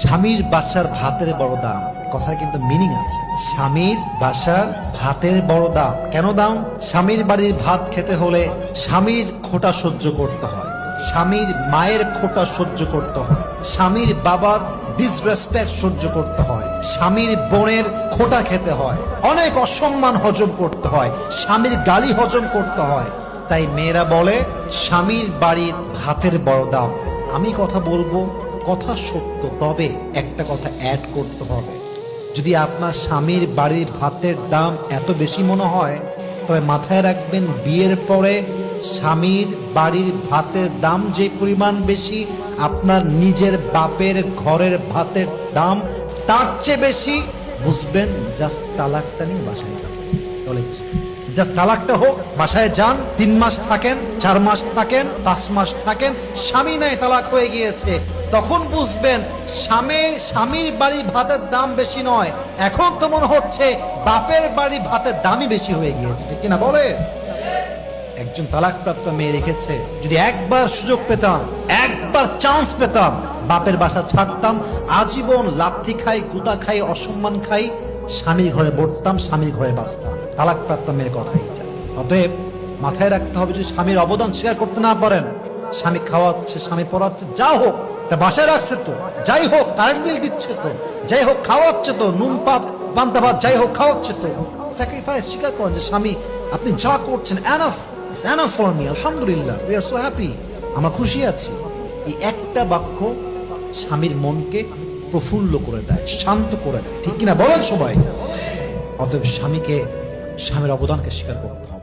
স্বামীর বাসার ভাতের বড় দাম, কথার কিন্তু মিনিং আছে। স্বামীর বাসার ভাতের বড় দাম। কেন দাম? স্বামীর বাড়ির ভাত খেতে হলে স্বামীর খোঁটা সহ্য করতে হয়, স্বামীর মায়ের খোঁটা সহ্য করতে হয়, স্বামীর বাবার ডিসরেসপেক্ট সহ্য করতে হয়, স্বামীর বোনের খোঁটা খেতে হয়, অনেক অসম্মান হজম করতে হয়, স্বামীর গালি হজম করতে হয়। তাই মেয়েরা বলে স্বামীর বাড়ির ভাতের বড় দাম। আমি কথা বলবো, কথা সত্য, তবে একটা কথা অ্যাড করতে হবে। যদি আপনার স্বামীর বাড়ির ভাতের দাম এত বেশি মনে হয়, তবে মাথায় রাখবেন বিয়ের পরে স্বামীর বাড়ির ভাতের দাম যে পরিমাণ বেশি, আপনার নিজের বাপের ঘরের ভাতের দাম তার চেয়ে বেশি। বুঝবেন, জাস্ট তালাকটা নিয়ে বাসায় যান, তাহলে বুঝবেন। জাস্ট তালাকটা হোক, বাসায় যান, 3 মাস থাকেন, 4 মাস থাকেন, 5 মাস থাকেন, স্বামী নাই তালাক হয়ে গিয়েছে, তখন বুঝবেন স্বামীর বাড়ি ভাতের দাম বেশি নয়, এখন তো মনে হচ্ছে বাপের বাড়ি ভাতের দামই বেশি হয়ে গিয়েছে। ঠিক কিনা বলে? একজন তালাকপ্রাপ্ত মেয়ে রেখেছে, যদি একবার সুযোগ পেতাম, একবার চান্স পেতাম, বাপের বাসা ছাড়তাম, আজীবন লাথি খাই, গুতা খাই, অসম্মান খাই, স্বামীর ঘরে বসতাম, স্বামীর ঘরে বাঁচতাম। তালাকপ্রাপ্ত মেয়ের কথা এটা। অতএব মাথায় রাখতে হবে, যদি স্বামীর অবদান স্বীকার করতে না পারেন, স্বামী খাওয়াচ্ছে, স্বামী পড়াচ্ছে, যা হোক, তা বাসায় রাখছে তো, যাই হোক কারেন্ট বিল দিচ্ছে তো, যাই হোক খাওয়াচ্ছে তো, নুন পাত পান্তা ভাত যাই হোক খাওয়াচ্ছে তো, স্যাক্রিফাইস স্বীকার করেন যে স্বামী আপনি যা করছেন enough, it's enough for me, আলহামদুলিল্লাহ, উই আর সো হ্যাপি, আমরা খুশি আছি। এই একটা বাক্য স্বামীর মনকে প্রফুল্ল করে দেয়, শান্ত করে দেয়। ঠিক কিনা বলেন সবাই? অতএব স্বামীর অবদানকে স্বীকার করতে হবে।